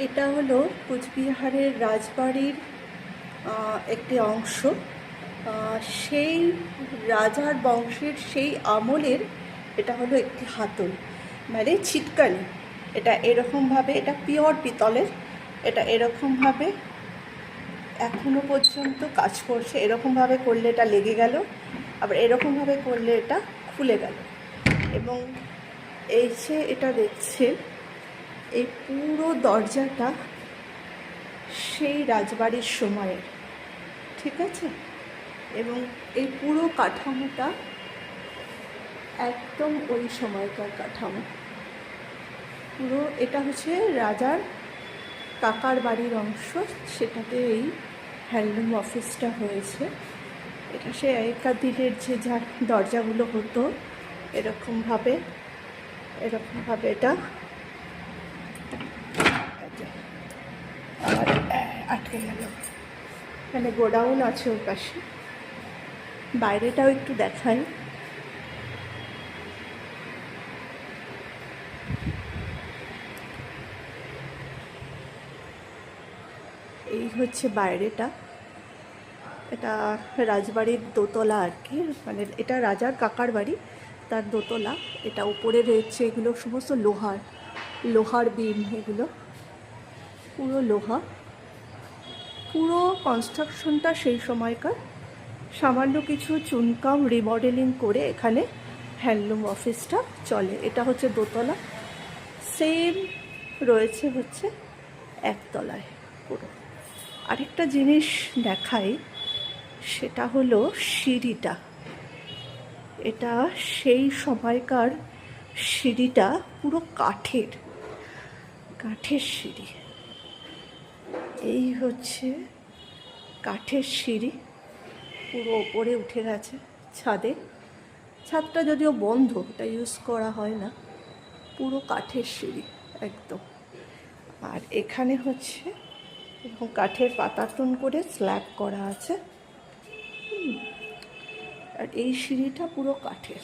এটা হলো কোচবিহারের রাজবাড়ির একটি অংশ। সেই রাজার বংশের সেই আমলের এটা হলো একটি হাতল, মানে ছিটকানি। এটা এরকমভাবে, এটা পিওর পিতলের, এটা এরকমভাবে এখনো পর্যন্ত কাজ করছে। এরকমভাবে করলে এটা লেগে গেল, আবার এরকমভাবে করলে এটা খুলে গেল। এবং এই যে এটা দেখছেন, এই পুরো দরজাটা সেই রাজবাড়ির সময়ের, ঠিক আছে? এবং এই পুরো কাঠামোটা একদম ওই সময়কার কাঠামো। পুরো এটা হচ্ছে রাজার কাকার বাড়ির অংশ, সেটাতে এই হ্যান্ডলুম অফিসটা হয়েছে। এটা সে আগেকার দিনের যে যার দরজাগুলো হতো এরকমভাবে এটা আর আটকে গেল। এখানে গোডাউন আছে ওর পাশে। বাইরেটাও একটু দেখাই। এই হচ্ছে বাইরেটা। এটা রাজবাড়ির দোতলা আর কি, মানে এটা রাজার কাকার বাড়ি, তার দোতলা। এটা উপরে রয়েছে এগুলো সমস্ত লোহার বিম, এগুলো পুরো লোহা। পুরো কনস্ট্রাকশনটা সেই সময়কার। সামান্য কিছু চুনকাম রিমডেলিং করে এখানে হ্যান্ডলুম অফিসটা চলে। এটা হচ্ছে দোতলা, সেম রয়েছে হচ্ছে একতলায় পুরো। আরেকটা জিনিস দেখাই, সেটা হলো সিঁড়িটা। এটা সেই সময়কার সিঁড়িটা, পুরো কাঠের সিঁড়ি। এই হচ্ছে কাঠের সিঁড়ি, পুরো ওপরে উঠে গেছে ছাদে। ছাদটা যদিও বন্ধ, এটা ইউজ করা হয় না। পুরো কাঠের সিঁড়ি একদম। আর এখানে হচ্ছে কাঠের পাতাতন করে স্ল্যাব করা আছে। আর এই সিঁড়িটা পুরো কাঠের।